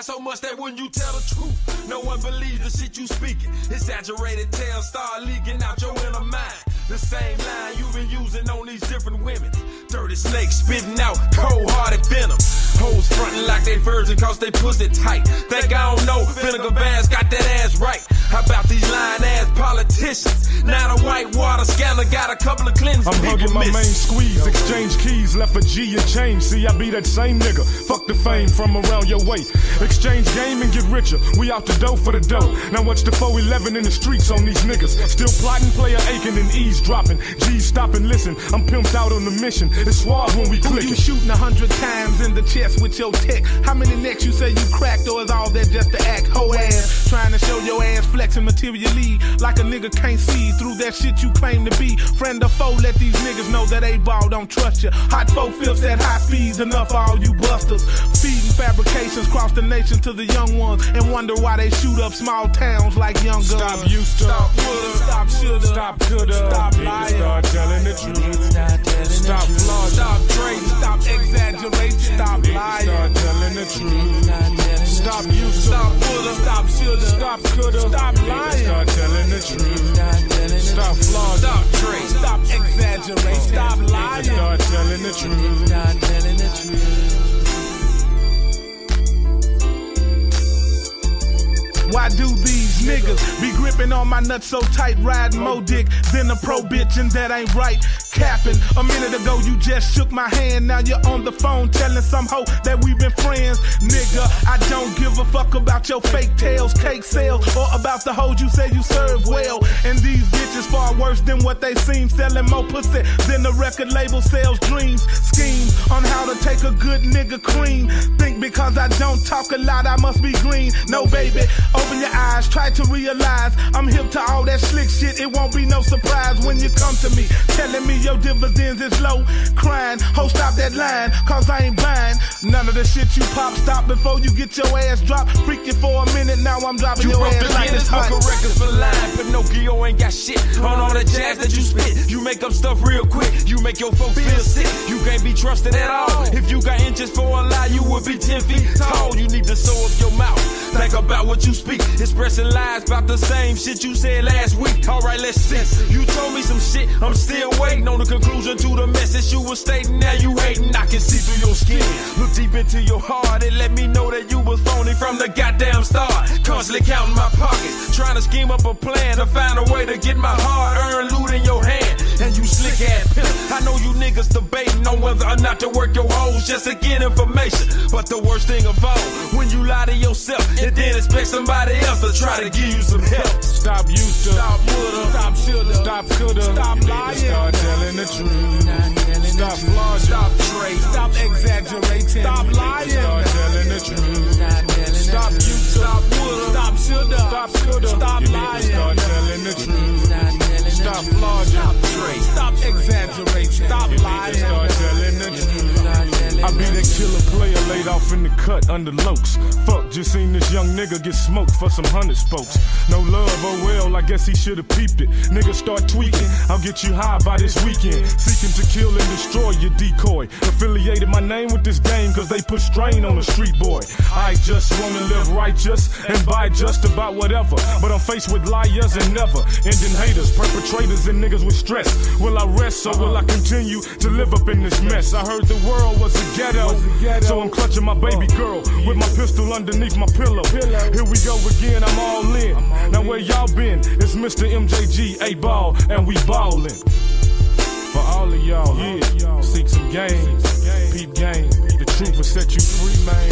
Lie so much that when you tell the truth, no one believes the shit you speaking. Exaggerated tales start leaking out your inner mind. The same line you've been using on these different women. Dirty snakes spitting out cold-hearted venom. Hoes frontin' like they virgin cause they pussy tight. Think I don't know, Vinegar Bands got that ass right. How about these lying-ass politicians? Now the white water scanner got a couple of cleansing. I'm hugging my main squeeze, exchange keys, left a G and change. See, I be that same nigga, fuck the fame from around your way. Exchange game and get richer, we out the dough for the dough. Now watch the 411 in the streets on these niggas. Still plotting, player aching and eavesdropping. G's stop and listen, I'm pimped out on the mission. It's suave when we click. You shooting 100 times in the chest with your tech. How many necks you say you cracked, or is all that just to act? Hoe ass, trying to show your ass flexing materially like a nigga can't see through that shit you claim to be. Friend or foe, let these niggas know that A-ball don't trust you. Hot 4/5 at high speeds, enough for all you busters. Feeding fabrications cross the nation to the young ones and wonder why they shoot up small towns like young guns. Stop used to, stop woulda, stop shoulda, stop coulda, stop lying, start telling the truth, stop flaws, stop trading, stop exaggerating, stop lying, start telling the truth, stop used to, stop woulda, stop shoulda, stop coulda, stop lying, start telling the truth, stop flaws, stop trading, stop exaggerating, stop lying, start telling the truth, start telling the truth. Why do these niggas be gripping on my nuts so tight, riding more dick than a pro bitch, and that ain't right? Capping. A minute ago you just shook my hand, now you're on the phone telling some hoe that we've been friends. Nigga, I don't give a fuck about your fake tales, cake sales, or about the hoes you say you serve well. And these bitches far worse than what they seem, selling more pussy than the record label sells dreams. Schemes on how to take a good nigga cream. Think because I don't talk a lot I must be green. No baby, open your eyes, try to realize I'm hip to all that slick shit. It won't be no surprise when you come to me telling me your dividends is low. Crying, ho, stop that line, cause I ain't buying none of the shit you pop. Stop before you get your ass dropped. Freak you for a minute, now I'm dropping your ass like it's hot. Records for line, Pinocchio ain't got shit on all the jazz that you spit. You make up stuff real quick, you make your folks feel sick. You can't be trusted at all. If you got inches for a lie, you would be 10 feet tall. You need to sew up your mouth, think about what you speak. Expressing lies about the same shit you said last week. Alright, let's see. You told me some shit, I'm still waiting on the conclusion to the message you were stating. Now you hating, I can see through your skin. Look deep into your heart and let me know that you was phony from the goddamn start. Constantly counting my pockets, trying to scheme up a plan to find a way to get my hard-earned loot in your hand. And you slick ass pimp, I know you niggas debating on whether or not to work your hoes just to get information. But the worst thing of all, when you lie to yourself and then expect somebody else to try to give you some help. Stop used to, stop woulda, stop shoulda, stop coulda, stop lying, start telling the truth, stop flaws, stop trade, stop exaggerating, stop lying, start telling the truth, stop used to, stop woulda, stop shoulda, stop coulda, stop lying, start telling the truth, stop flaws, stop trade, stop exaggerating, stop lying, start telling the truth. I be that killer player laid off in the cut under lokes. Fuck, just seen this young nigga get smoked for some 100 spokes. No love, oh well, I guess he should've peeped it. Nigga start tweaking, I'll get you high by this weekend. Seeking to kill and destroy your decoy. Affiliated my name with this game cause they put strain on the street boy. I just wanna live righteous and buy just about whatever. But I'm faced with liars and never ending haters, perpetrators and niggas with stress. Will I rest or will I continue to live up in this mess? I heard the world was a ghetto, so I'm clutching my baby girl with my pistol underneath my pillow. Here we go again, I'm all in. Now where y'all been? It's Mr. MJG, A-Ball, and we ballin'. For all of y'all, yeah, seek some game, peep game. The truth will set you free, man.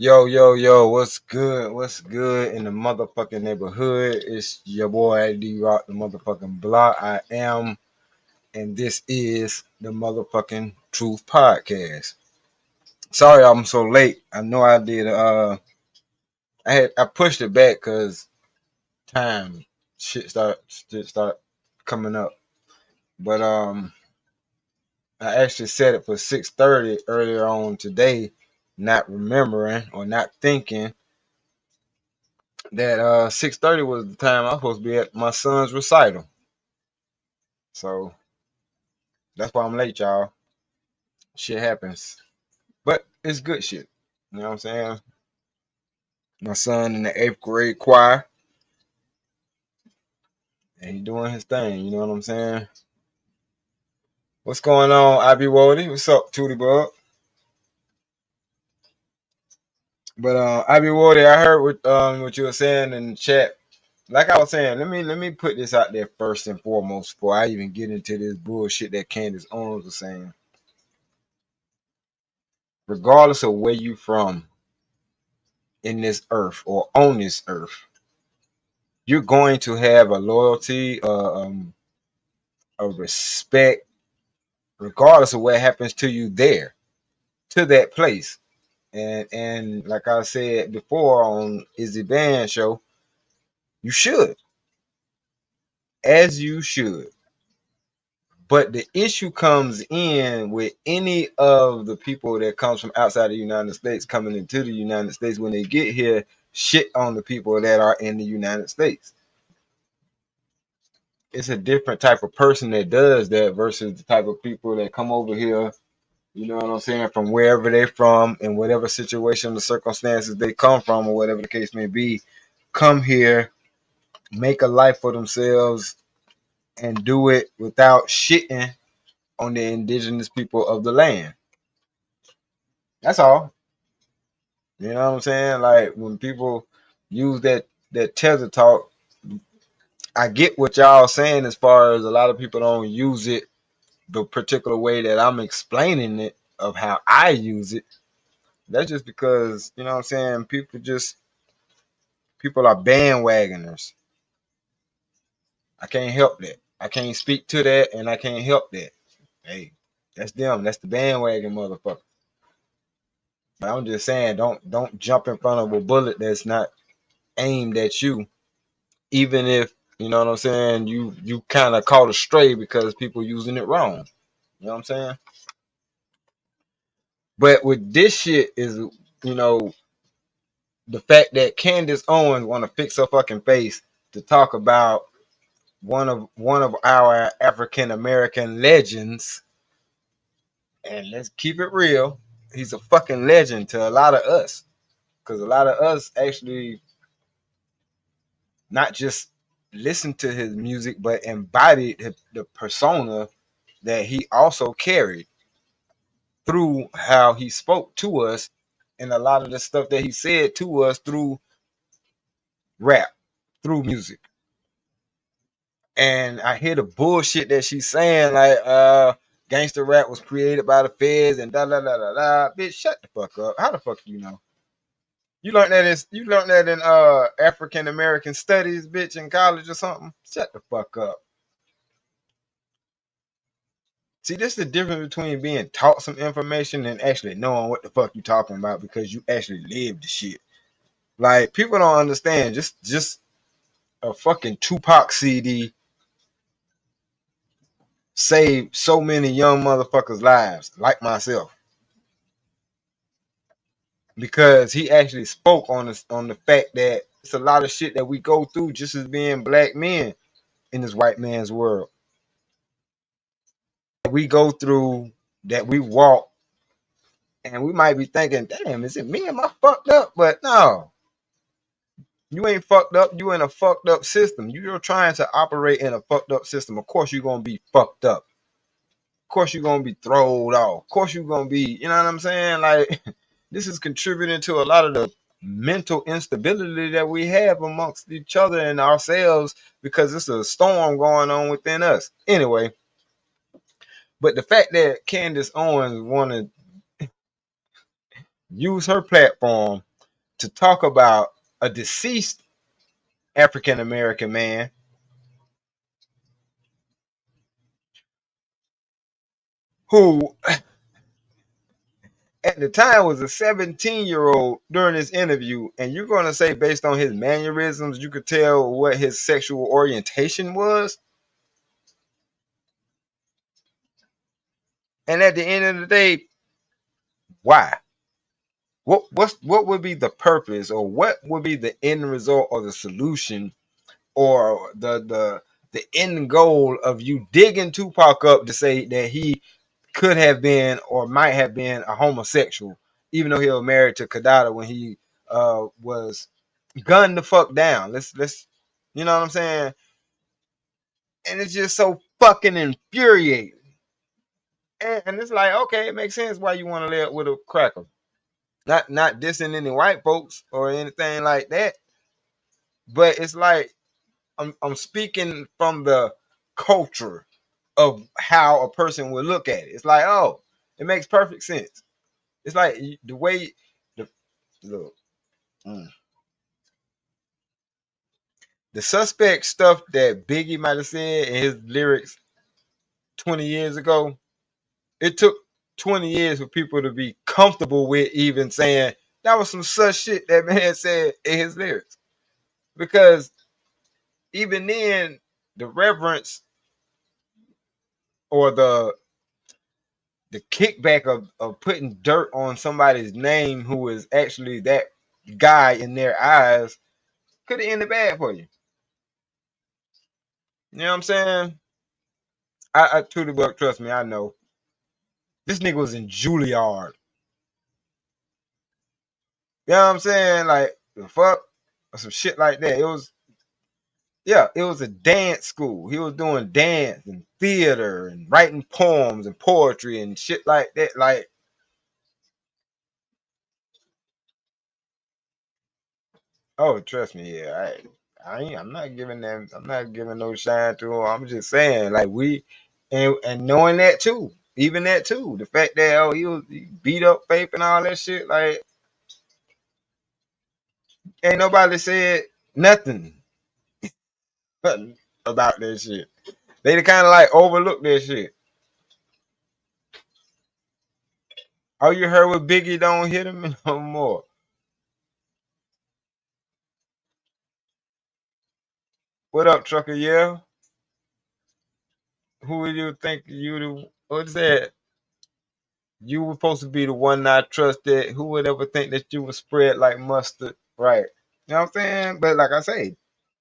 Yo, what's good? What's good in the motherfucking neighborhood? It's your boy D-Rock, the motherfucking block. I am, and this is the motherfucking Truth Podcast. Sorry I'm so late. I know I did, I pushed it back because shit start coming up. But I actually set it for 6:30 earlier on today, not remembering or not thinking that 6:30 was the time I was supposed to be at my son's recital. So that's why I'm late, y'all. Shit happens. But it's good shit. You know what I'm saying? My son in the 8th grade choir, and he doing his thing, you know what I'm saying? What's going on, IB Wody? What's up, Tootie Bug? But IB Wody, I heard what you were saying in the chat. Like I was saying, let me put this out there first and foremost before I even get into this bullshit that Coondice Owen was saying. Regardless of where you from in this earth or on this earth, you're going to have a loyalty, a respect, regardless of what happens to you there, to that place. And like I said before on Izzy Band show, you should, as you should. But the issue comes in with any of the people that comes from outside the United States coming into the United States. When they get here, shit on the people that are in the United States. It's a different type of person that does that versus the type of people that come over here, you know what I'm saying, from wherever they're from and whatever situation, the circumstances they come from, or whatever the case may be, come here, make a life for themselves, and do it without shitting on the indigenous people of the land. That's all. You know what I'm saying? Like when people use that tether talk, I get what y'all saying as far as a lot of people don't use it the particular way that I'm explaining it of how I use it. That's just because, you know what I'm saying, people are bandwagoners. I can't help that. I can't speak to that and I can't help that. Hey, that's them. That's the bandwagon motherfucker. But I'm just saying, don't jump in front of a bullet that's not aimed at you, even if you know what I'm saying. You kind of caught astray because people using it wrong. You know what I'm saying? But with this shit is, you know, the fact that Coondice Owen want to fix her fucking face to talk about one of our African American legends, and let's keep it real, he's a fucking legend to a lot of us, because a lot of us actually not just listen to his music, but embodied the persona that he also carried through how he spoke to us, and a lot of the stuff that he said to us through rap, through music. And I hear the bullshit that she's saying, like gangster rap was created by the feds and da da da da da. Bitch, shut the fuck up. How the fuck do you know? You learned that in African American studies, bitch, in college or something. Shut the fuck up. See, this is the difference between being taught some information and actually knowing what the fuck you talking about because you actually lived the shit. Like people don't understand. Just a fucking Tupac CD saved so many young motherfuckers' lives, like myself, because he actually spoke on the fact that it's a lot of shit that we go through just as being black men in this white man's world. We go through that we walk, and we might be thinking, "Damn, is it me? Am I fucked up?" But no, you ain't fucked up. You in a fucked up system. You're trying to operate in a fucked up system. Of course, you're gonna be fucked up. Of course, you're gonna be thrown off. Of course, you're gonna be. You know what I'm saying? Like this is contributing to a lot of the mental instability that we have amongst each other and ourselves because it's a storm going on within us. Anyway, but the fact that Coondice Owens want to use her platform to talk about a deceased African American man who at the time was a 17-year-old during this interview, and you're going to say based on his mannerisms you could tell what his sexual orientation was. And at the end of the day, why? What would be the purpose, or what would be the end result or the solution, or the end goal of you digging Tupac up to say that he could have been or might have been a homosexual, even though he was married to Kadada when he was gunned the fuck down. Let's you know what I'm saying? And it's just so fucking infuriating. And it's like, okay, it makes sense why you want to live with a cracker. Not dissing any white folks or anything like that, but it's like I'm speaking from the culture of how a person would look at it. It's like, oh, it makes perfect sense. It's like the way the look, the suspect stuff that Biggie might have said in his lyrics 20 years ago. It took 20 years for people to be comfortable with even saying that was some such shit that man said in his lyrics. Because even then, the reverence or the kickback of putting dirt on somebody's name who is actually that guy in their eyes could have ended bad for you. You know what I'm saying? I truly, but trust me, I know. This nigga was in Juilliard. You know what I'm saying? Like the fuck or some shit like that. It was a dance school. He was doing dance and theater and writing poems and poetry and shit like that. Like, oh, trust me, yeah. I'm not giving them. I'm not giving no shine to him. I'm just saying, like and knowing that too, even that too. The fact that he beat up Faith and all that shit. Like, ain't nobody said nothing about that shit. They kind of like overlooked that shit. All you heard was Biggie don't hit him no more. What up, trucker? Yeah. Who would you think what's that? You were supposed to be the one I trusted. Who would ever think that you would spread like mustard? Right. You know what I'm saying? But like I say,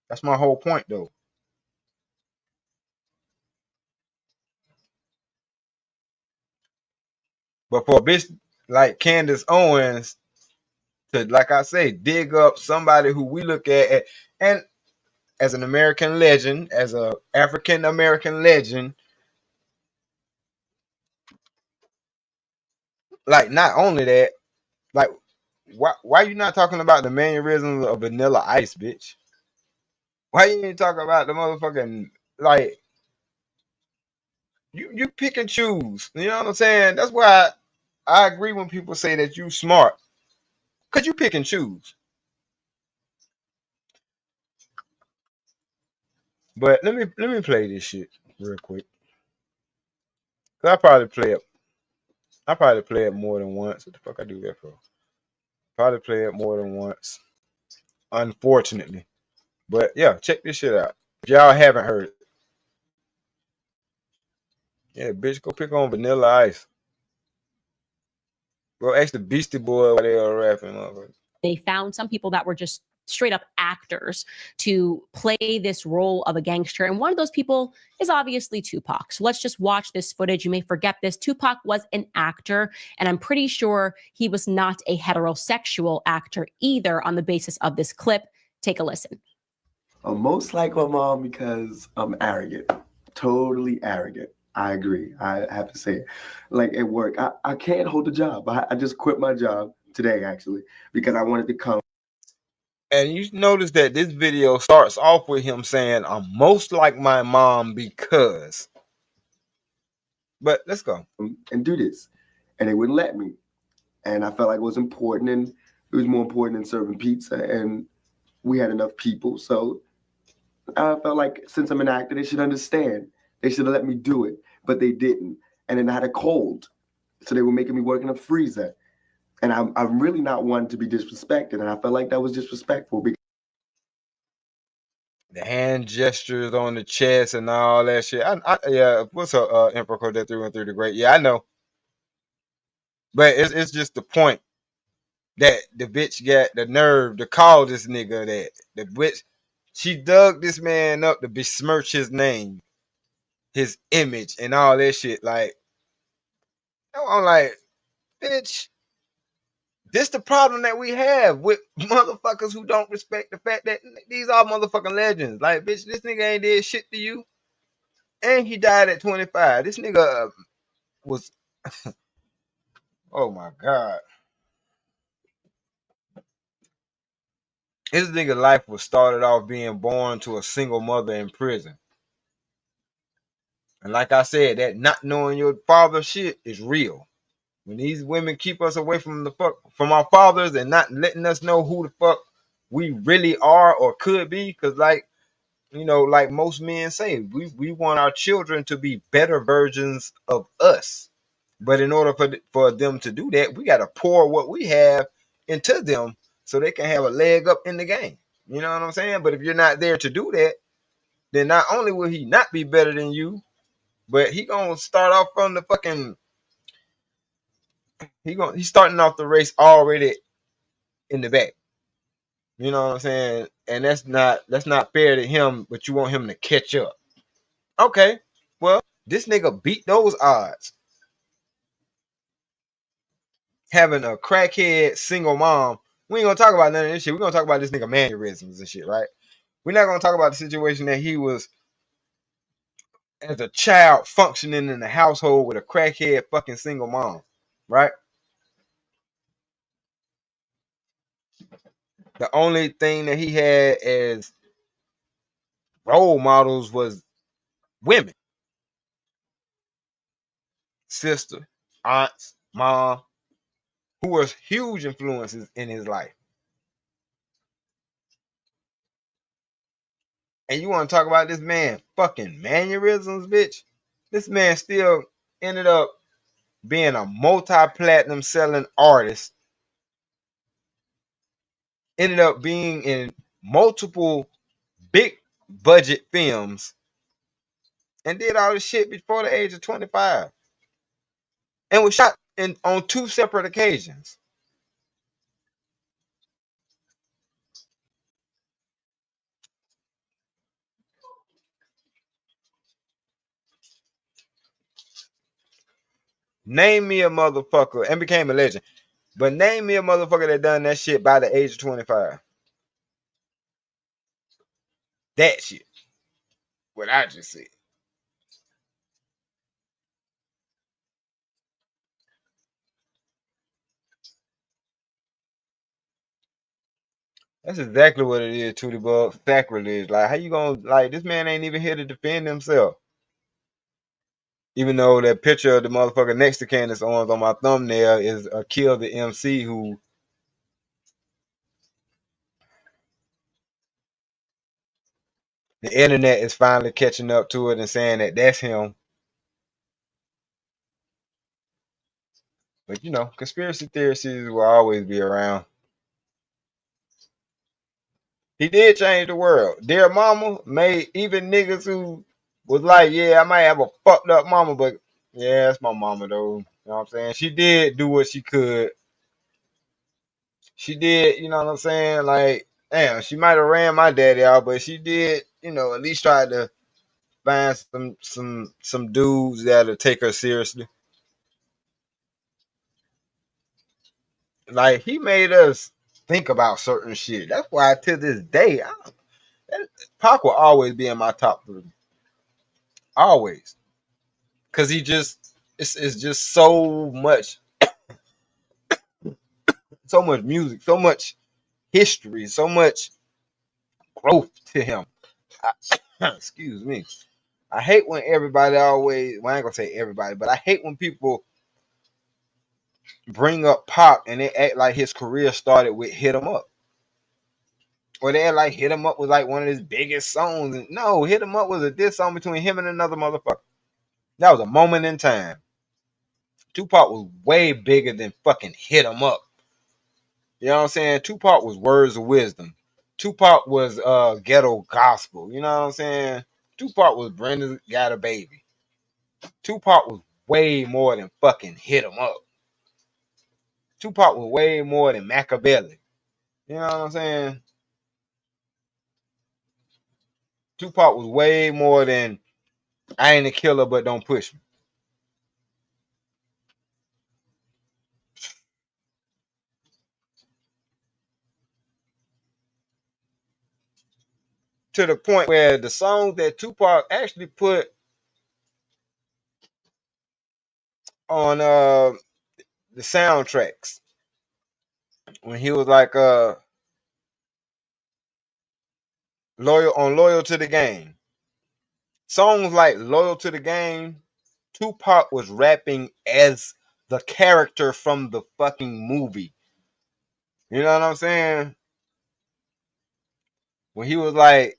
that's my whole point though. But for a bitch like Candace Owens to, like I say, dig up somebody who we look at and as an American legend, as a African American legend, like not only that, like why you not talking about the mannerisms of Vanilla Ice, bitch? Why you ain't talking about the motherfucking like you pick and choose? You know what I'm saying? That's why I agree when people say that you smart, cause you pick and choose. But let me play this shit real quick. Cause I probably play it more than once. What the fuck I do that for? Probably play it more than once. Unfortunately. But yeah, check this shit out. If y'all haven't heard it. Yeah, bitch, go pick on Vanilla Ice. Go ask the Beastie Boy while they are rapping. Motherfucker. They found some people that were just straight up actors to play this role of a gangster. And one of those people is obviously Tupac. So let's just watch this footage. You may forget this. Tupac was an actor, and I'm pretty sure he was not a heterosexual actor either on the basis of this clip. Take a listen. I'm most like my mom because I'm arrogant, totally arrogant. I agree. I have to say it. Like at work, I can't hold a job. I just quit my job today, actually, because I wanted to come. And you notice that this video starts off with him saying, I'm most like my mom because. But let's go. And do this. And they wouldn't let me. And I felt like it was important, and it was more important than serving pizza. And we had enough people. So I felt like since I'm an actor, they should understand. They should have let me do it. But they didn't. And then I had a cold. So they were making me work in a freezer. And I'm really not one to be disrespected. And I felt like that was disrespectful. The hand gestures on the chest and all that shit. Yeah, what's up, Emperor Code that 313 the Great? Yeah, I know. But it's just the point that the bitch got the nerve to call this nigga that. The bitch, she dug this man up to besmirch his name, his image, and all that shit. Like, I'm like, bitch, this the problem that we have with motherfuckers who don't respect the fact that these are motherfucking legends. Like, bitch, this nigga ain't did shit to you. And he died at 25. This nigga was, oh my God. His nigga life was started off being born to a single mother in prison. And like I said, that not knowing your father shit is real. When these women keep us away from from our fathers and not letting us know who the fuck we really are or could be, because like, you know, like most men say, we want our children to be better versions of us. But in order for them to do that, we got to pour what we have into them so they can have a leg up in the game. You know what I'm saying? But if you're not there to do that, then not only will he not be better than you, but he gonna start off from the fucking he's starting off the race already in the back. You know what I'm saying? And that's not fair to him, but you want him to catch up. Okay, well, this nigga beat those odds. Having a crackhead single mom. We ain't gonna talk about none of this shit. We're gonna talk about this nigga mannerisms and shit, right? We're not gonna talk about the situation that he was as a child functioning in a household with a crackhead fucking single mom, right? The only thing that he had as role models was women, sister, aunts, mom, who was huge influences in his life. And you want to talk about this man fucking mannerisms, bitch? This man still ended up being a multi-platinum selling artist, ended up being in multiple big budget films, and did all this shit before the age of 25. And was shot on 2 separate occasions. Name me a motherfucker, and became a legend. But name me a motherfucker that done that shit by the age of 25. That shit. What I just said. That's exactly what it is, Tootie Bug. Sacrilege. Like, how you gonna, like, this man ain't even here to defend himself. Even though that picture of the motherfucker next to Candace Owens on my thumbnail is a Kill the MC who the internet is finally catching up to it and saying that that's him. But you know, conspiracy theories will always be around. He did change the world. Dear Mama made even niggas who was like, yeah, I might have a fucked up mama, but yeah, that's my mama though. You know what I'm saying? She did do what she could. She did, you know what I'm saying? Like, damn, she might have ran my daddy out, but she did, you know, at least try to find some dudes that'll take her seriously. Like, he made us think about certain shit. That's why to this day, Pac will always be in my top 3. Always. Cause he just it's just so much music, so much history, so much growth to him. Excuse me. I hate when everybody always, well, I ain't gonna say everybody, but I hate when people bring up Pac and they act like his career started with Hit 'Em Up. Or they act like Hit 'Em Up was like one of his biggest songs. And no, Hit 'Em Up was a diss song between him and another motherfucker. That was a moment in time. Tupac was way bigger than fucking Hit 'Em Up. You know what I'm saying? Tupac was words of wisdom. Tupac was ghetto gospel. You know what I'm saying? Tupac was Brenda Got a Baby. Tupac was way more than fucking Hit 'Em Up. Tupac was way more than Machiavelli. You know what I'm saying? Tupac was way more than I ain't a killer, but don't push me. To the point where the songs that Tupac actually put on the soundtracks when he was like loyal to the game. Songs like Loyal to the Game, Tupac was rapping as the character from the fucking movie. You know what I'm saying? When he was like,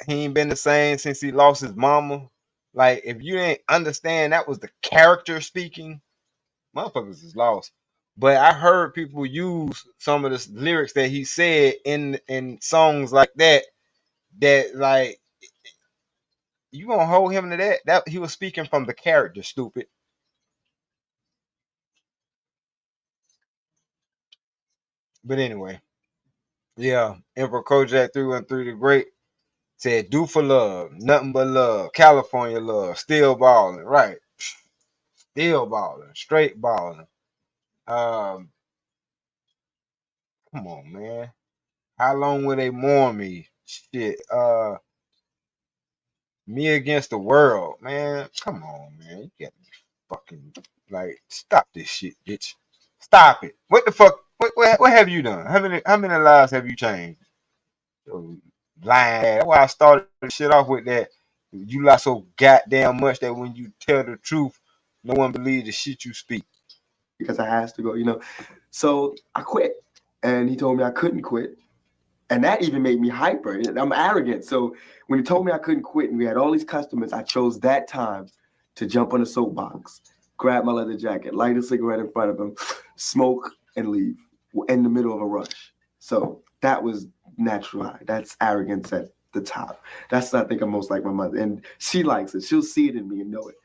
he ain't been the same since he lost his mama. Like, if you didn't understand that was the character speaking, motherfuckers is lost. But I heard people use some of the lyrics that he said in songs like that. That like you gonna hold him to that? That he was speaking from the character, stupid. But anyway, yeah, Emperor Kojak 313 the Great said, "Do for love, nothing but love, California love, still balling, right? Still balling, straight balling." Um, Come on, man. How long will they mourn me? Shit. Me against the world, man. Come on, man. You got me fucking like stop this shit, bitch. Stop it. What the fuck? What have you done? How many lives have you changed? Yo, lying. That's why I started the shit off with that. You lie so goddamn much that when you tell the truth, no one believes the shit you speak. because I has to go. So I quit, and he told me I couldn't quit, and that even made me hyper. I'm arrogant, so when he told me I couldn't quit, and we had all these customers, I chose that time to jump on a soapbox, grab my leather jacket, light a cigarette in front of him, smoke, and leave in the middle of a rush. So that was natural high. That's arrogance at the top. That's I think I'm most like my mother, and she likes it. She'll see it in me and know it.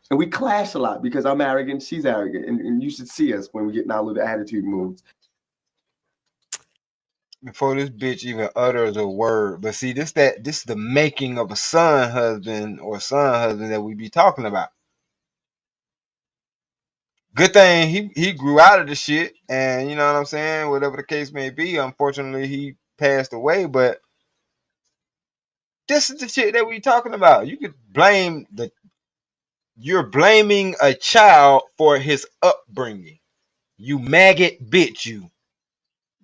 And we clash a lot because I'm arrogant, she's arrogant, and you should see us when we get in our little attitude moods. Before this bitch even utters a word. But see, this is the making of a son husband or son husband that we be talking about. Good thing he grew out of the shit, and you know what I'm saying. Whatever the case may be, unfortunately he passed away. But this is the shit that we talking about. You could blame you're blaming a child for his upbringing. You maggot bitch,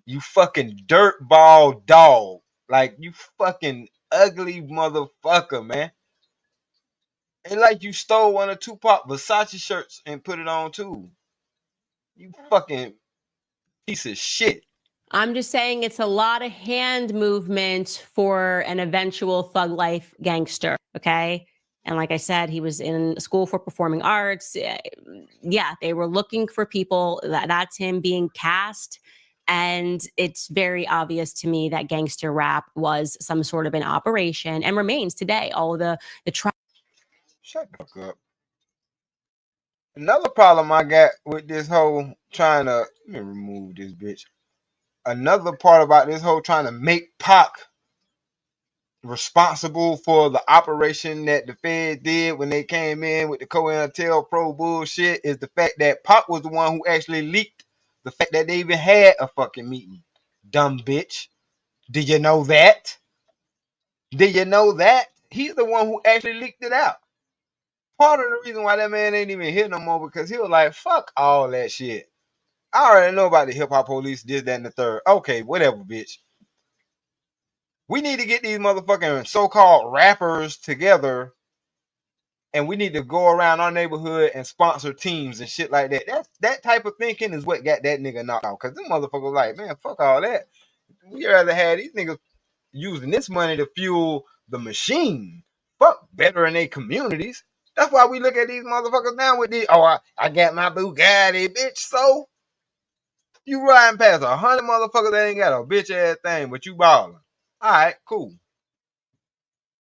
you fucking dirtball dog. Like you fucking ugly motherfucker, man. And like you stole one of Tupac Versace shirts and put it on too. You fucking piece of shit. I'm just saying it's a lot of hand movement for an eventual thug life gangster, okay? And like I said, he was in school for performing arts. Yeah, they were looking for people. That's him being cast. And it's very obvious to me that gangster rap was some sort of an operation and remains today. All the Shut the fuck up. Another problem I got with this whole trying to let me remove this bitch. Another part about this whole trying to make Pac responsible for the operation that the Fed did when they came in with the COINTELPRO bullshit is the fact that Pac was the one who actually leaked the fact that they even had a fucking meeting. Dumb bitch. Did you know that? Did you know that? He's the one who actually leaked it out. Part of the reason why that man ain't even here no more because he was like, fuck all that shit. I already know about the hip hop police, this, that, and the third. Okay, whatever, bitch. We need to get these motherfucking so-called rappers together and we need to go around our neighborhood and sponsor teams and shit like that. That type of thinking is what got that nigga knocked out. Cause them motherfuckers like, man, fuck all that. We rather have these niggas using this money to fuel the machine. Fuck bettering their communities. That's why we look at these motherfuckers now with these. Oh, I got my Bugatti, bitch. So you riding past 100 motherfuckers that ain't got a bitch ass thing, but you balling. All right, cool.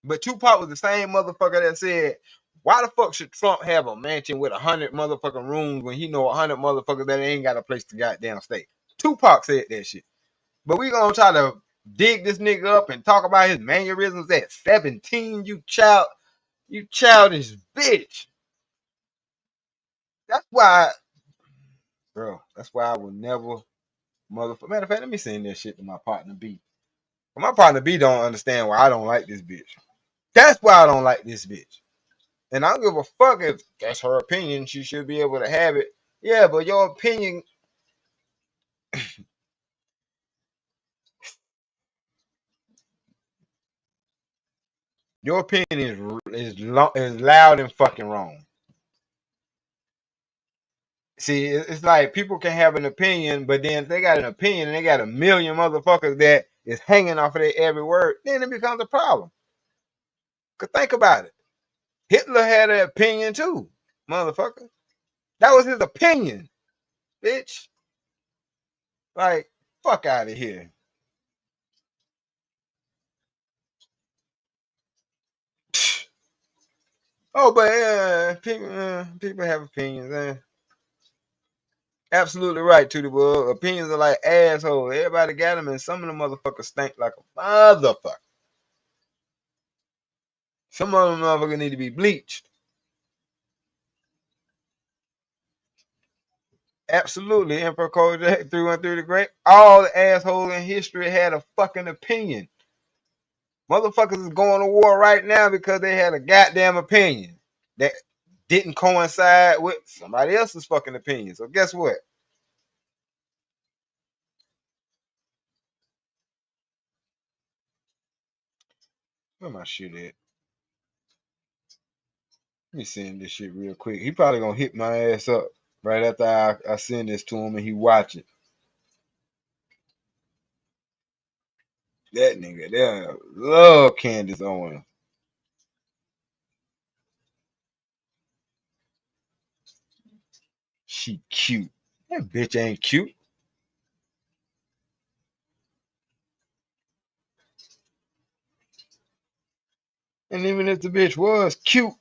But Tupac was the same motherfucker that said, Why the fuck should Trump have a mansion with 100 motherfucking rooms when he know 100 motherfuckers that ain't got a place to goddamn stay? Tupac said that shit. But we gonna try to dig this nigga up and talk about his mannerisms at 17, you childish bitch. That's why, bro, that's why I will never motherfucker. Matter of fact, let me send that shit to my partner B. My partner B don't understand why I don't like this bitch. That's why I don't like this bitch. And I don't give a fuck if that's her opinion. She should be able to have it. Yeah, but your opinion, is loud and fucking wrong. See, it's like people can have an opinion, but then if they got an opinion and they got a million motherfuckers that is hanging off of their every word, then it becomes a problem. Cause think about it. Hitler had an opinion too, motherfucker. That was his opinion, bitch. Like, fuck out of here. Oh, but people have opinions. Absolutely right, to the world. Opinions are like assholes. Everybody got them, and some of the motherfuckers stink like a motherfucker. Some of them motherfuckers need to be bleached. Absolutely, Emperor Kojak through and through the great. All the assholes in history had a fucking opinion. Motherfuckers is going to war right now because they had a goddamn opinion that didn't coincide with somebody else's fucking opinion. So guess what? Where my shit at? Let me send this shit real quick. He probably gonna hit my ass up right after I send this to him and he watch it. That nigga there love Coondice Owen. She cute. That bitch ain't cute. And even if the bitch was cute,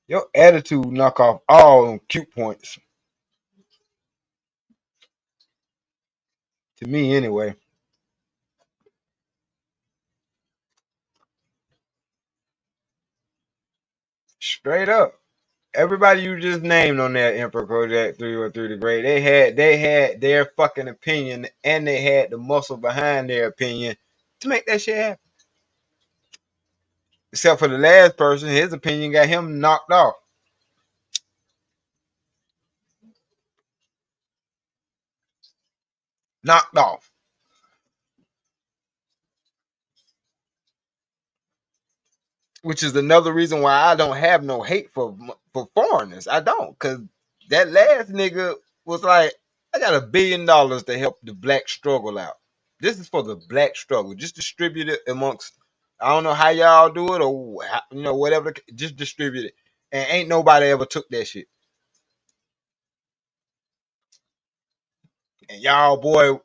your attitude knock off all them cute points. To me anyway. Straight up. Everybody you just named on that Emperor Kojak 313 the Great, they had their fucking opinion and they had the muscle behind their opinion to make that shit happen. Except for the last person, his opinion got him knocked off. Knocked off. Which is another reason why I don't have no hate for foreigners. I don't, cause that last nigga was like, I got $1 billion to help the black struggle out. This is for the black struggle. Just distribute it amongst. I don't know how y'all do it or whatever. Just distribute it, and ain't nobody ever took that shit. And y'all boy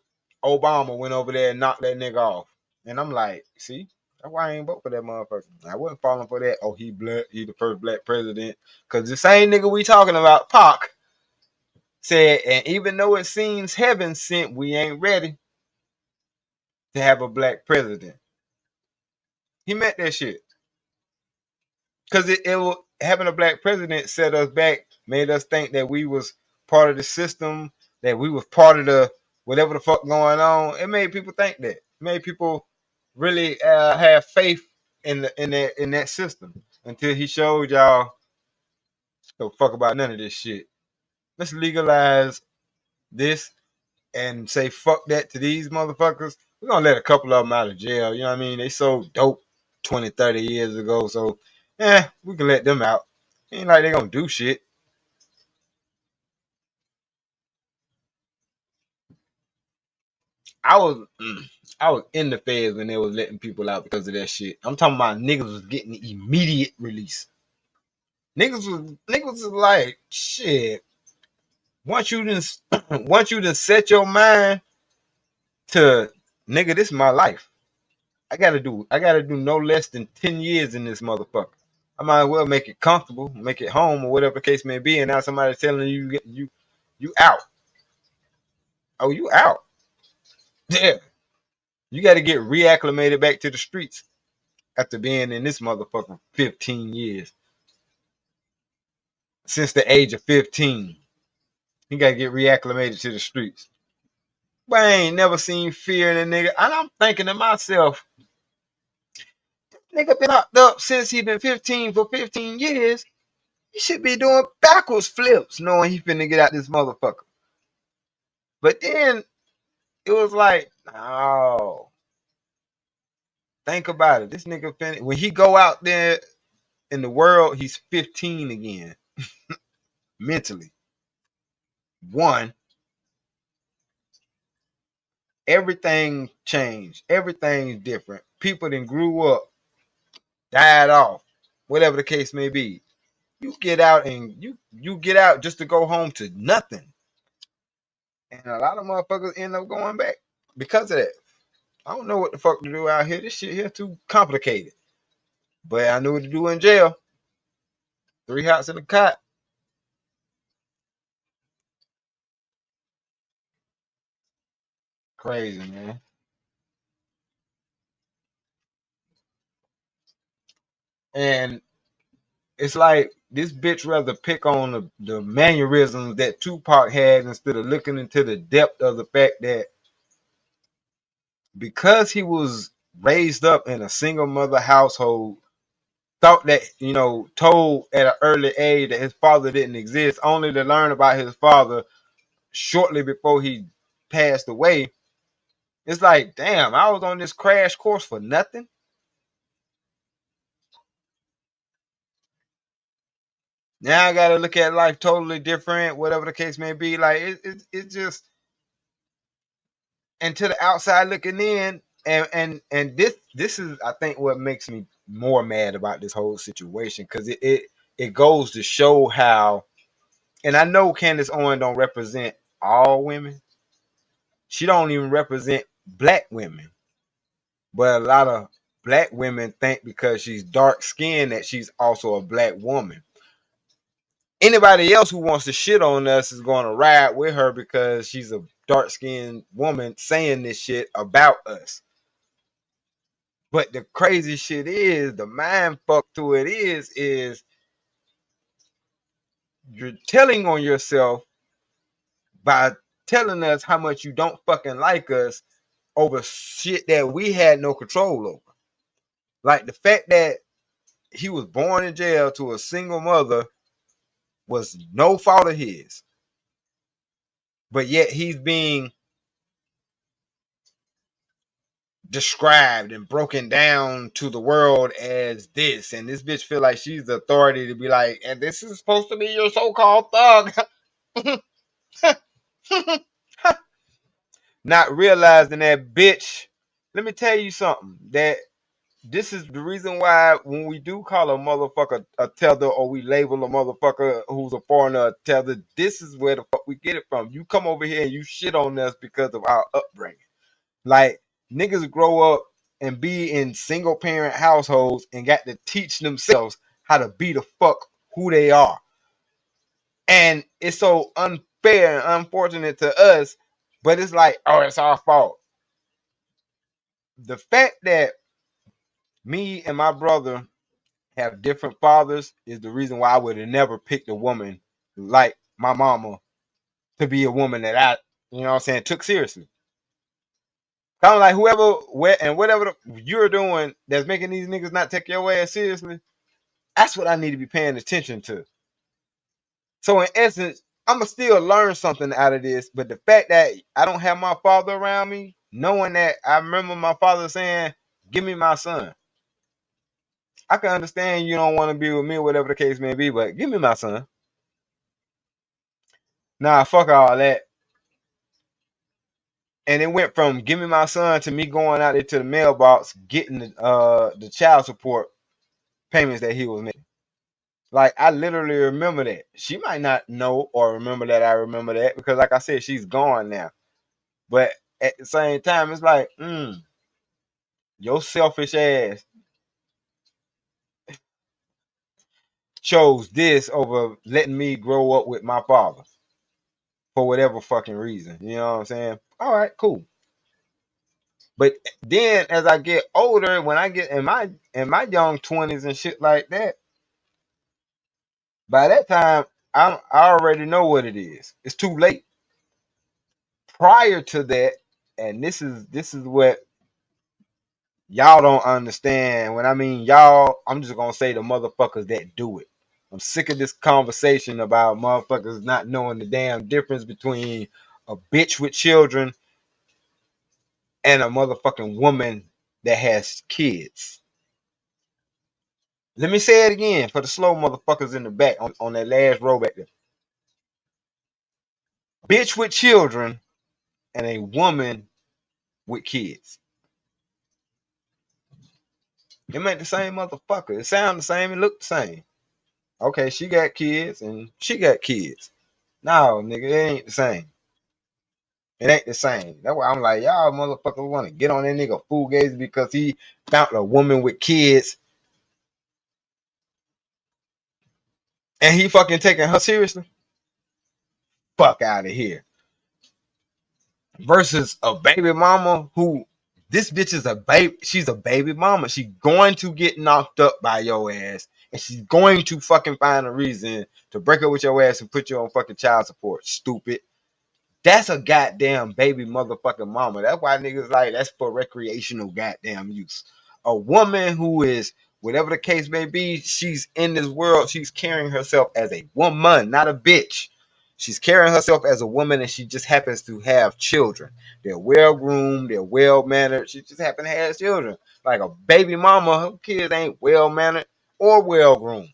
Obama went over there and knocked that nigga off. And I'm like, see, that's why I ain't vote for that motherfucker. I wasn't falling for that. Oh, he the first black president. Cause the same nigga we talking about, Pac, said, and even though it seems heaven sent, we ain't ready to have a black president. He meant that shit. Cause it will having a black president set us back, made us think that we was part of the system, that we was part of the whatever the fuck going on. It made people think that. It made people really have faith in that system until he showed y'all don't fuck about none of this shit. Let's legalize this and say fuck that to these motherfuckers. We're gonna let a couple of them out of jail. You know what I mean? They sold dope 20, 30 years ago. So we can let them out. Ain't like they gonna do shit. I was in the feds when they was letting people out because of that shit. I'm talking about niggas was getting immediate release. Niggas was like, shit. Once you done set your mind to nigga, this is my life. I gotta do no less than 10 years in this motherfucker. I might as well make it comfortable, make it home, or whatever the case may be. And now somebody's telling you out. Oh, you out? Yeah. You got to get reacclimated back to the streets after being in this motherfucker 15 years. Since the age of 15, you got to get reacclimated to the streets. But I ain't never seen fear in a nigga. And I'm thinking to myself, nigga been locked up since he been 15 for 15 years. He should be doing backwards flips knowing he finna get out this motherfucker. But then it was like, oh, think about it. This nigga finna, when he go out there in the world, he's 15 again. Mentally. One, everything changed. Everything's different. People then grew up, died off, whatever the case may be. You get out and you get out just to go home to nothing. And a lot of motherfuckers end up going back because of that. I don't know what the fuck to do out here. This shit here too complicated. But I knew what to do in jail. 3 hots in a cot. Crazy, man. And it's like this bitch rather pick on the mannerisms that Tupac had instead of looking into the depth of the fact that because he was raised up in a single mother household, thought that, told at an early age that his father didn't exist, only to learn about his father shortly before he passed away. It's like, damn, I was on this crash course for nothing. Now I gotta look at life totally different, whatever the case may be. Like it just, and to the outside looking in, and this is, I think, what makes me more mad about this whole situation, because it goes to show how, and I know Coondice Owen don't represent all women. She don't even represent black women. But a lot of black women think because she's dark skinned that she's also a black woman. Anybody else who wants to shit on us is going to ride with her because she's a dark skinned woman saying this shit about us. But the crazy shit is, the mind fuck to it is you're telling on yourself by telling us how much you don't fucking like us over shit that we had no control over. Like the fact that he was born in jail to a single mother was no fault of his. But yet he's being described and broken down to the world as this. And this bitch feel like she's the authority to be like, and this is supposed to be your so-called thug. Not realizing that, bitch, let me tell you something, that this is the reason why when we do call a motherfucker a tether, or we label a motherfucker who's a foreigner a tether, this is where the fuck we get it from. You come over here and you shit on us because of our upbringing. Like, niggas grow up and be in single parent households and got to teach themselves how to be the fuck who they are. And it's so unfair and unfortunate to us, but it's like, oh, it's our fault. The fact that me and my brother have different fathers is the reason why I would have never picked a woman like my mama to be a woman that I, took seriously. Kind of like whatever you're doing that's making these niggas not take your ass seriously, that's what I need to be paying attention to. So in essence, I'ma still learn something out of this, but the fact that I don't have my father around me, knowing that I remember my father saying, give me my son. I can understand you don't want to be with me, whatever the case may be, but give me my son. Nah, fuck all that. And it went from give me my son to me going out there to the mailbox, getting the child support payments that he was making. Like, I literally remember that. She might not know or remember that I remember that, because like I said, she's gone now. But at the same time, it's like, your selfish ass chose this over letting me grow up with my father for whatever fucking reason. You know what I'm saying? All right, cool. But then as I get older, when I get in my young 20s and shit like that, by that time I already know what it is. It's too late. Prior to that, and this is what y'all don't understand. When I mean y'all, I'm just gonna say the motherfuckers that do it. I'm sick of this conversation about motherfuckers not knowing the damn difference between a bitch with children and a motherfucking woman that has kids. Let me say it again for the slow motherfuckers in the back on that last row back there. Bitch with children and a woman with kids. It ain't the same motherfucker. It sound the same. It look the same. Okay, she got kids and she got kids. No, nigga, it ain't the same. It ain't the same. That's why I'm like, y'all motherfuckers want to get on that nigga fugazi because he found a woman with kids and he fucking taking her seriously. Fuck out of here. Versus a baby mama who this bitch is a baby. She's a baby mama. She's going to get knocked up by your ass, and she's going to fucking find a reason to break up with your ass and put you on fucking child support. Stupid. That's a goddamn baby motherfucking mama. That's why niggas like that's for recreational goddamn use. A woman who is whatever the case may be, she's in this world. She's carrying herself as a woman, not a bitch. She's carrying herself as a woman, and she just happens to have children. They're well groomed, they're well mannered. She just happens to have children. Like a baby mama, her kids ain't well mannered or well groomed.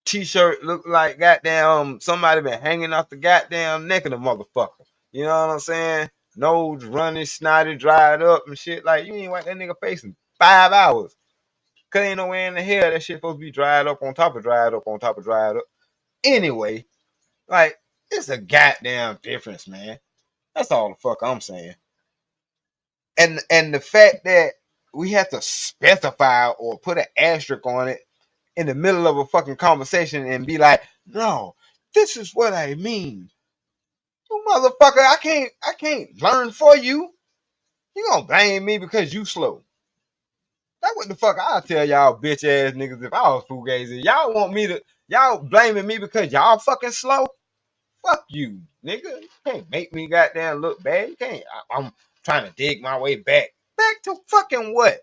T-shirt look like goddamn somebody been hanging off the goddamn neck of the motherfucker. You know what I'm saying? Nose running, snotty, dried up and shit. Like you ain't wipe that nigga face in 5 hours. Cause ain't no way in the hell that shit supposed to be dried up on top of dried up on top of dried up. Anyway, like it's a goddamn difference, man. That's all the fuck I'm saying. And the fact that we have to specify or put an asterisk on it in the middle of a fucking conversation and be like, no, this is what I mean. You motherfucker, I can't learn for you. You gonna blame me because you slow. That's what the fuck I'll tell y'all bitch ass niggas if I was fugazi. Y'all want me to y'all blaming me because y'all fucking slow? Fuck you, nigga. You can't make me goddamn look bad. You can't. I'm trying to dig my way back. Back to fucking what?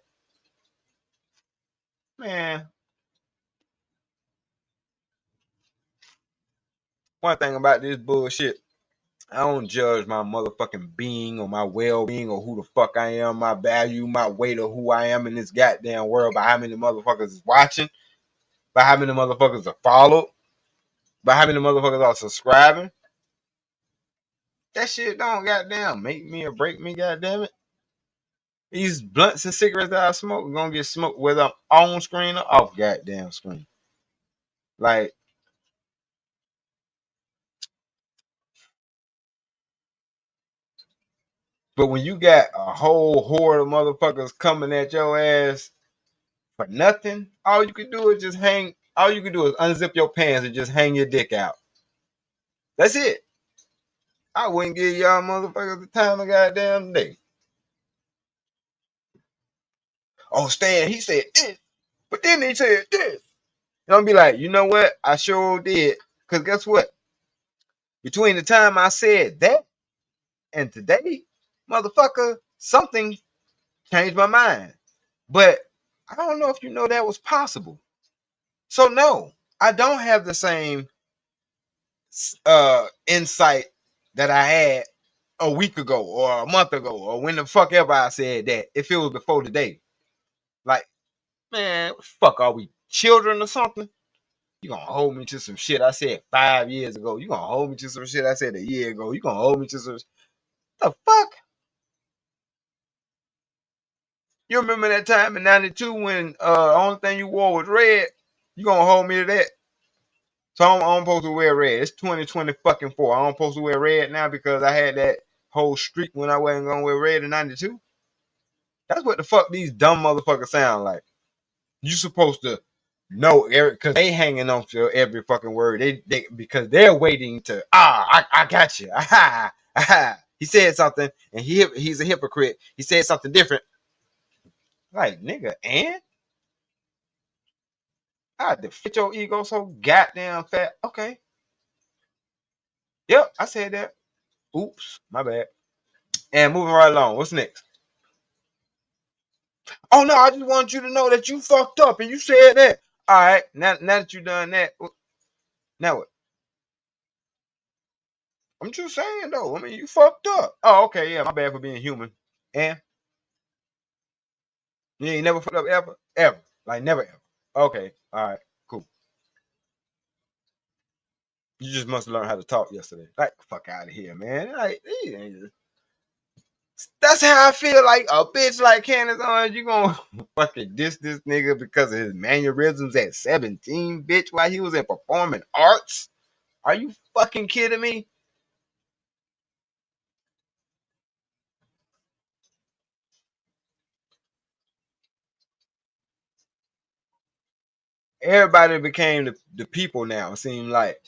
Man, one thing about this bullshit, I don't judge my motherfucking being or my well-being or who the fuck I am, my value, my weight, or who I am in this goddamn world by how many motherfuckers is watching, by how many motherfuckers are followed, by how many motherfuckers are subscribing. That shit don't goddamn make me or break me, goddamn it. These blunts and cigarettes that I smoke are gonna get smoked whether I'm on screen or off goddamn screen. Like, but when you got a whole horde of motherfuckers coming at your ass for nothing, all you can do is just hang. All you can do is unzip your pants and just hang your dick out. That's it. I wouldn't give y'all motherfuckers the time of goddamn day. Oh, Stan, he said this, but then he said this. And I'll be like, you know what? I sure did. Because guess what? Between the time I said that and today, motherfucker, something changed my mind. But I don't know if you know that was possible. So no, I don't have the same insight that I had a week ago or a month ago or when the fuck ever I said that if it was before today. Like, man, fuck, are we children or something? You gonna hold me to some shit I said 5 years ago. You gonna hold me to some shit I said a year ago. You gonna hold me to some the fuck? You remember that time in 92 when only thing you wore was red? You gonna hold me to that? So I'm supposed to wear red. It's 2020 fucking 4. I'm supposed to wear red now because I had that whole streak when I wasn't gonna wear red in 92. That's what the fuck these dumb motherfuckers sound like. You supposed to No, Eric, because they hanging on to every fucking word. They because they're waiting to I got you. Aha, aha. He said something, and he's a hypocrite. He said something different. Like nigga, and I deflate your ego so goddamn fat. Okay, yep, I said that. Oops, my bad. And moving right along. What's next? Oh no, I just want you to know that you fucked up and you said that. All right, now that you done that, now what? I'm just saying though. I mean, you fucked up. Oh, okay, yeah, my bad for being human. And you ain't never fucked up ever, ever, like never ever. Okay, all right, cool. You just must have learned how to talk yesterday. Like, fuck out of here, man. Like, that's how I feel. Like a bitch like Candace Owens, you gonna fucking diss this nigga because of his mannerisms at 17, bitch, while he was in performing arts? Are you fucking kidding me? Everybody became the people now, it seems like.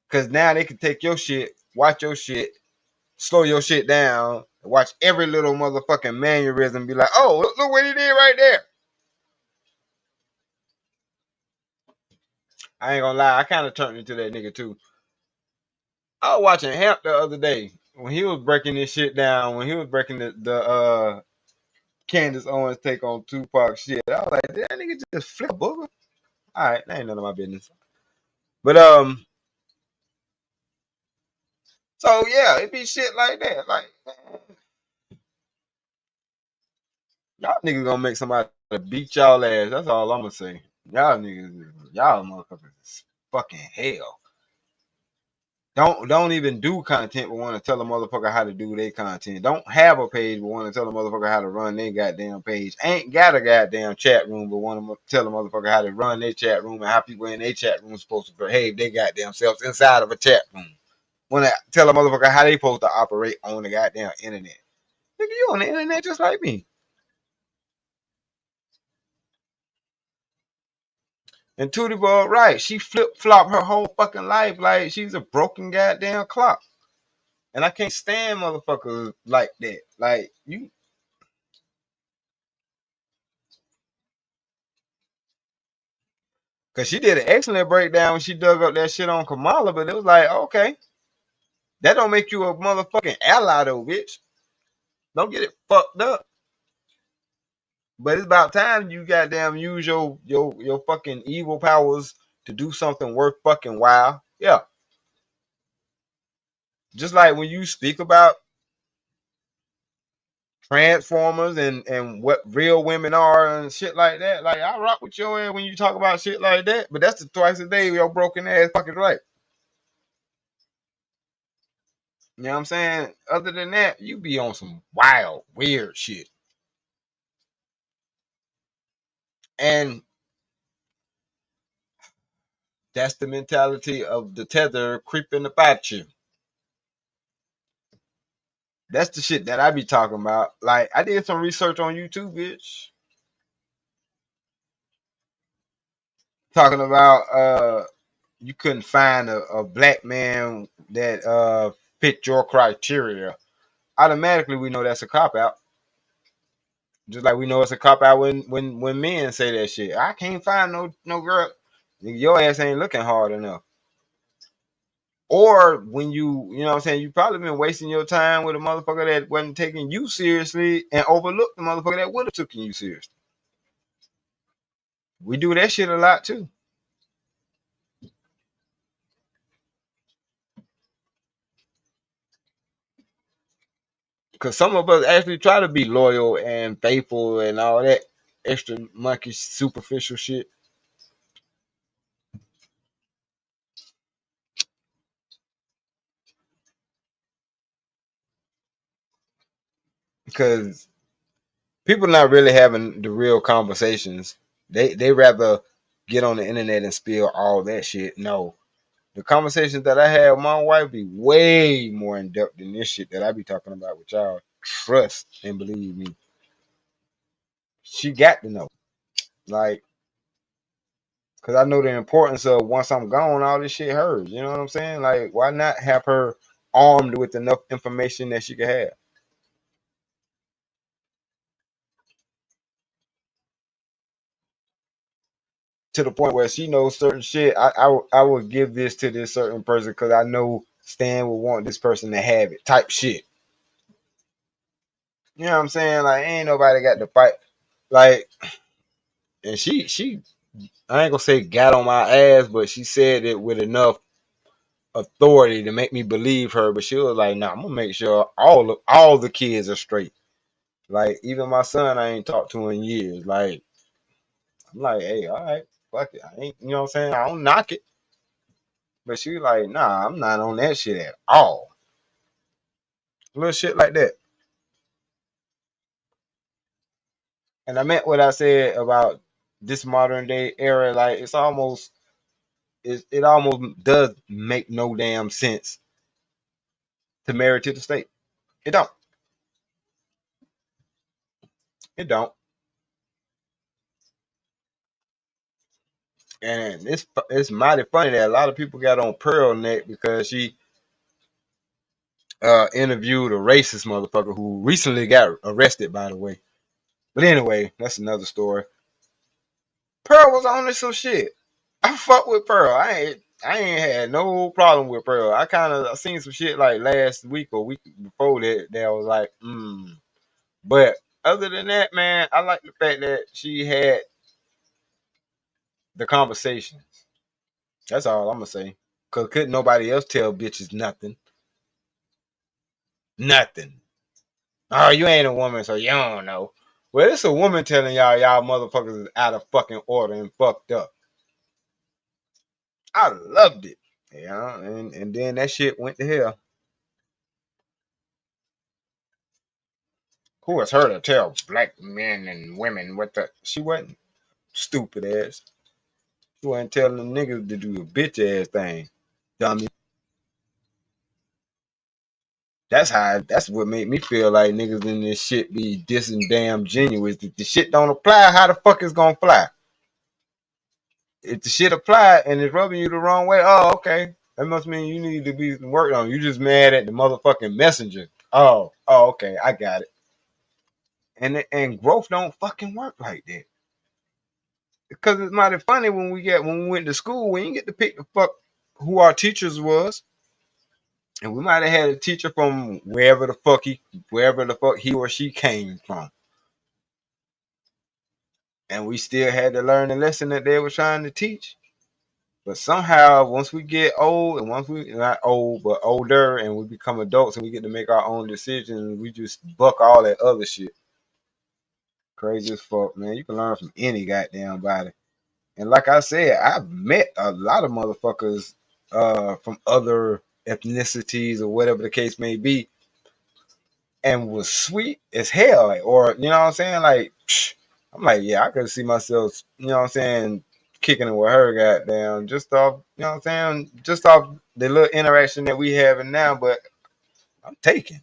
Because now they can take your shit, watch your shit, slow your shit down, watch every little motherfucking mannerism, be like, oh, look what he did right there. I ain't gonna lie, I kind of turned into that nigga too. I was watching Hamp the other day when he was breaking this shit down, when he was breaking the Candace Owens take on Tupac shit. I was like, did that nigga just flip a booger? All right, that ain't none of my business. But so yeah, it be shit like that. Like, man, y'all niggas gonna make somebody beat y'all ass. That's all I'm gonna say. Y'all niggas, y'all motherfuckers is fucking hell. Don't even do content but want to tell a motherfucker how to do their content. Don't have a page but want to tell a motherfucker how to run their goddamn page. Ain't got a goddamn chat room but want to tell a motherfucker how to run their chat room and how people in their chat room supposed to behave their goddamn selves inside of a chat room. Want to tell a motherfucker how they supposed to operate on the goddamn internet. Nigga, you on the internet just like me. And Tootie Ball, right, she flip-flop her whole fucking life like she's a broken goddamn clock. And I can't stand motherfuckers like that. Like, you, because she did an excellent breakdown when she dug up that shit on Kamala, but it was like, okay, that don't make you a motherfucking ally though, bitch. Don't get it fucked up. But it's about time you goddamn use your fucking evil powers to do something worth fucking while. Yeah. Just like when you speak about Transformers and what real women are and shit like that. Like I rock with your ass when you talk about shit like that, but that's the twice a day your broken ass fucking right. You know what I'm saying? Other than that, you be on some wild, weird shit. And that's the mentality of the tether creeping about you. That's the shit that I be talking about. Like I did some research on YouTube, bitch. Talking about you couldn't find a black man that fit your criteria. Automatically we know that's a cop out. Just like we know it's a cop out when men say that shit. I can't find no girl. Your ass ain't looking hard enough. Or when you know what I'm saying, you probably been wasting your time with a motherfucker that wasn't taking you seriously and overlooked the motherfucker that would have taken you seriously. We do that shit a lot too. Cause some of us actually try to be loyal and faithful and all that extra monkey superficial shit. Because people not really having the real conversations. They rather get on the internet and spill all that shit. No. The conversations that I have with my wife be way more in depth than this shit that I be talking about with y'all. Trust and believe me. She got to know. Like, Cause I know the importance of once I'm gone, all this shit hers. You know what I'm saying? Like, why not have her armed with enough information that she could have? To the point where she knows certain shit. I would give this to this certain person because I know Stan would want this person to have it. Type shit. You know what I'm saying? Like, ain't nobody got to fight. Like, and she I ain't gonna say got on my ass, but she said it with enough authority to make me believe her. But she was like, "Nah, I'm gonna make sure all the kids are straight. Like, even my son, I ain't talked to in years. Like, I'm like, hey, all right, fuck it. I ain't, you know what I'm saying? I don't knock it." But she was like, "Nah, I'm not on that shit at all." Little shit like that. And I meant what I said about this modern day era. Like, it almost does make no damn sense to marry to the state. It don't. It don't. And it's mighty funny that a lot of people got on Pearl neck because she interviewed a racist motherfucker who recently got arrested, by the way. But anyway, that's another story. Pearl was on this some shit. I fuck with Pearl. I ain't had no problem with Pearl. I seen some shit like last week or week before that was like, But other than that, man, I like the fact that she had the conversations. That's all I'm gonna say. Cause couldn't nobody else tell bitches nothing. Nothing. Oh, you ain't a woman, so you don't know. Well, it's a woman telling y'all motherfuckers is out of fucking order and fucked up. I loved it. Yeah, and then that shit went to hell. Who was her to tell black men and women what the she wasn't stupid ass. She wasn't telling them niggas to do a bitch ass thing. Dummy. That's what made me feel like niggas in this shit be dissing damn genuine. If the shit don't apply, how the fuck is gonna fly? If the shit apply and it's rubbing you the wrong way, oh okay. That must mean you need to be worked on. You just mad at the motherfucking messenger. Oh, okay, I got it. And growth don't fucking work like that. Because it's mighty funny when we went to school, we didn't get to pick the fuck who our teachers was. And we might have had a teacher from wherever the fuck he or she came from. And we still had to learn the lesson that they were trying to teach. But somehow, once we get old, and once we not old but older, and we become adults, and we get to make our own decisions, we just buck all that other shit. Crazy as fuck, man. You can learn from any goddamn body. And like I said, I've met a lot of motherfuckers from other ethnicities or whatever the case may be, and was sweet as hell. Like, or you know what I'm saying? Like, I'm like, yeah, I could see myself, you know what I'm saying, kicking it with her goddamn, just off, you know what I'm saying, just off the little interaction that we having now. But I'm taking.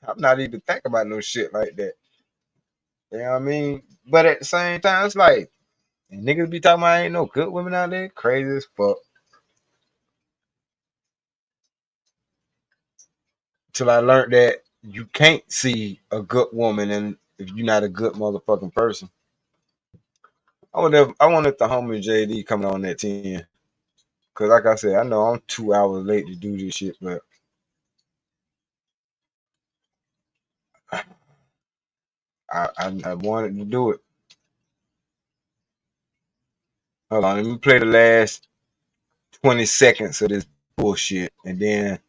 I'm not even thinking about no shit like that. You know what I mean? But at the same time, it's like and niggas be talking about ain't no good women out there. Crazy as fuck. Till I learned that you can't see a good woman and if you're not a good motherfucking person. I wonder if the homie JD coming on that 10. Cause like I said, I know I'm 2 hours late to do this shit, but I wanted to do it. Hold on, let me play the last 20 seconds of this bullshit and then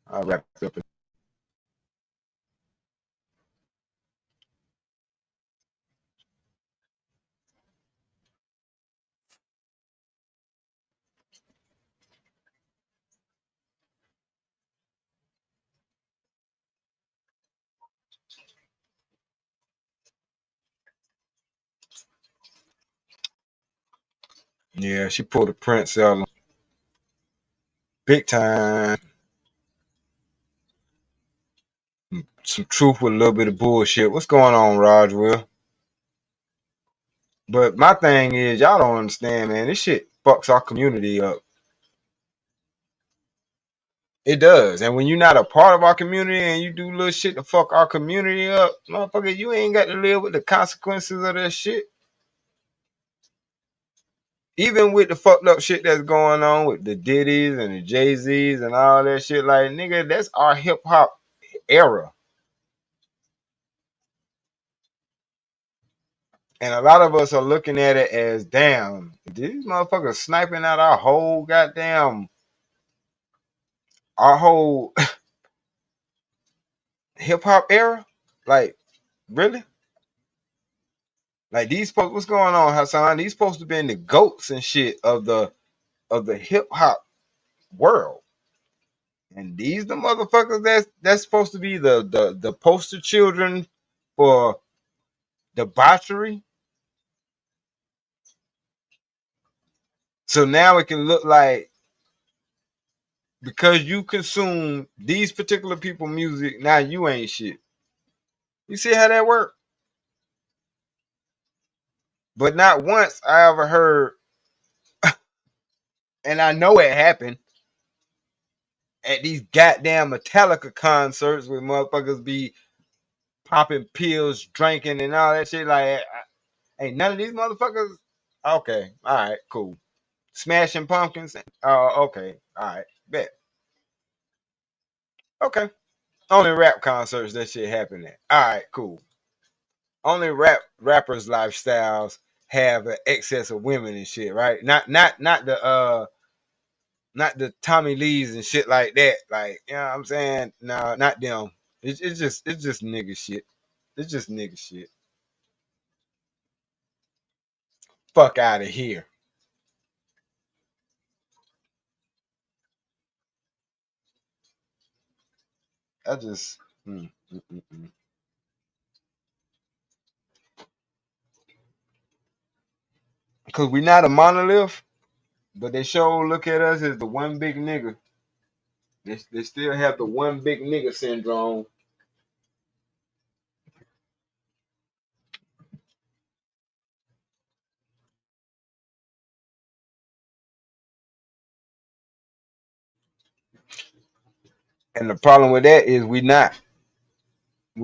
I'll wrap it up. Yeah, she pulled a Prince out big time. Some truth with a little bit of bullshit. What's going on, Raj? Will? But my thing is, y'all don't understand, man. This shit fucks our community up. It does. And when you're not a part of our community and you do little shit to fuck our community up, motherfucker, you ain't got to live with the consequences of that shit. Even with the fucked up shit that's going on with the Diddy's and the Jay-Z's and all that shit, like, nigga, that's our hip hop era. And a lot of us are looking at it as, damn, these motherfuckers sniping out our whole hip hop era. Like, really? Like these folks, what's going on, Hassan? These supposed to be the goats and shit of the hip hop world. And these the motherfuckers that's supposed to be the poster children for debauchery. So now it can look like because you consume these particular people music, now you ain't shit. You see how that work? But not once I ever heard, and I know it happened at these goddamn Metallica concerts where motherfuckers be popping pills, drinking, and all that shit. Like, ain't none of these motherfuckers. Okay, all right, cool. Smashing Pumpkins. Oh, okay, all right, bet. Okay, only rap concerts that shit happen at. All right, cool. Only rappers' lifestyles have an excess of women and shit, right? Not the Tommy Lees and shit like that. Like, you know what I'm saying? No, not them. It's just nigga shit. It's just nigga shit. Fuck out of here. I just because we not a monolith, but they sure look at us as the one big nigga. They still have the one big nigga syndrome. And the problem with that is we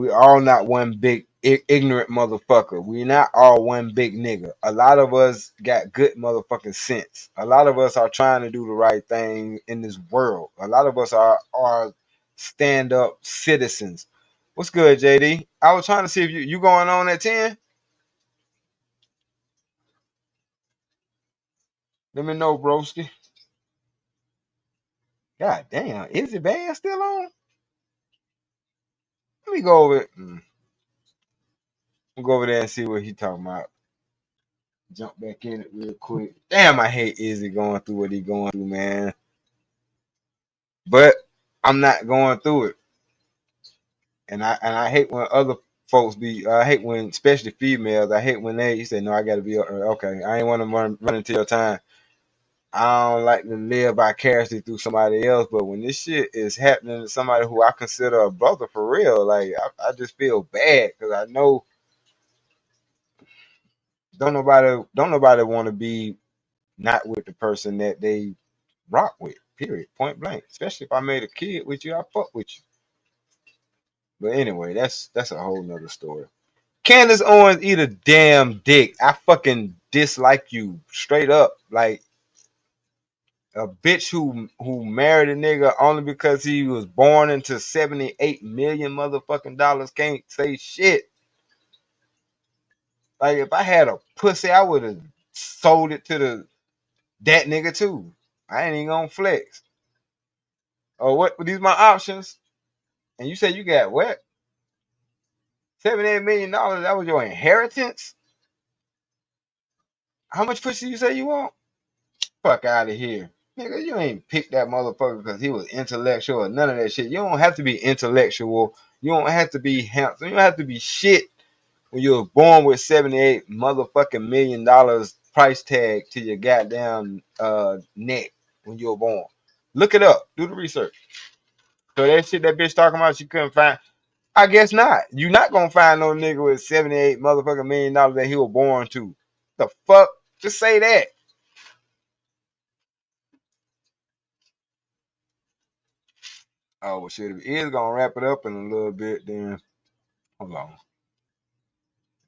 all not one big ignorant motherfucker. We not all one big nigga. A lot of us got good motherfucking sense. A lot of us are trying to do the right thing in this world. A lot of us are stand up citizens. What's good, JD? I was trying to see if you going on at 10. Let me know, broski. God damn, is the band still on? Let me go over it. We'll go over there and see what he talking about. Jump back in it real quick. Damn, I hate Izzy going through what he going through, man. But I'm not going through it. And I hate when other folks be. I hate when, especially females. I hate when they say, "No, I got to be okay." I ain't want to run into your time. I don't like to live vicariously through somebody else, but when this shit is happening to somebody who I consider a brother for real, like I just feel bad because I know don't nobody want to be not with the person that they rock with. Period. Point blank. Especially if I made a kid with you, I fuck with you. But anyway, that's a whole nother story. Candace Owens, eat a damn dick. I fucking dislike you straight up. Like a bitch who married a nigga only because he was born into 78 million motherfucking dollars can't say shit. Like if I had a pussy, I would have sold it to that nigga too. I ain't even gonna flex. Oh, what? These my options? And you said you got what? $78 million. That was your inheritance. How much pussy you say you want? Fuck out of here. Nigga, you ain't picked that motherfucker because he was intellectual or none of that shit. You don't have to be intellectual. You don't have to be handsome. You don't have to be shit when you were born with 78 motherfucking $1 million price tag to your goddamn neck when you were born. Look it up. Do the research. So that shit that bitch talking about she couldn't find. I guess not. You're not gonna find no nigga with 78 motherfucking $1 million that he was born to. The fuck? Just say that. Oh, well, shit. If it is gonna wrap it up in a little bit, then hold on.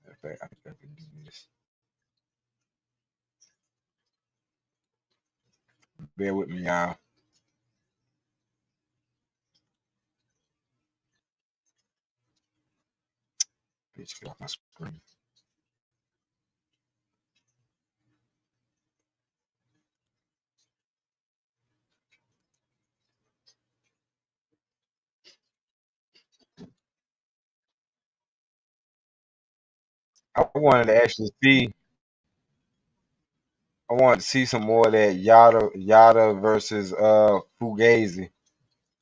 In fact, I think I can do this. Bear with me, y'all. Bitch, get off my screen. I wanted to actually see. I wanted to see some more of that Yada versus Fugazi,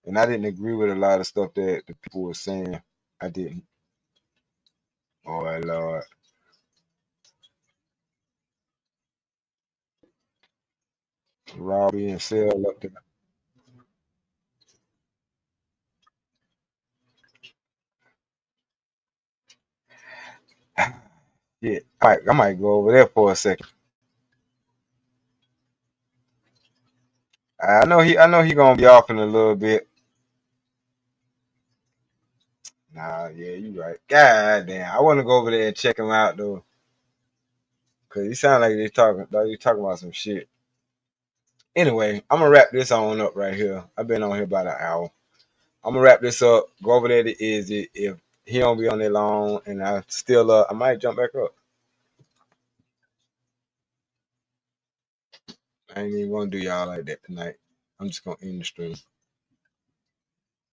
and I didn't agree with a lot of stuff that the people were saying. I didn't. Oh Lord. Robbie and Sell up there. Yeah, I might go over there for a second. I know he gonna be off in a little bit. Nah, yeah, you right. God damn, I want to go over there and check him out though, cause he sound like they talking about some shit. Anyway, I'm gonna wrap this on up right here. I've been on here about an hour. I'm gonna wrap this up. Go over there to Izzy. If he don't be on there long, and I still I might jump back up. I ain't even gonna do y'all like that tonight. I'm just gonna end the stream.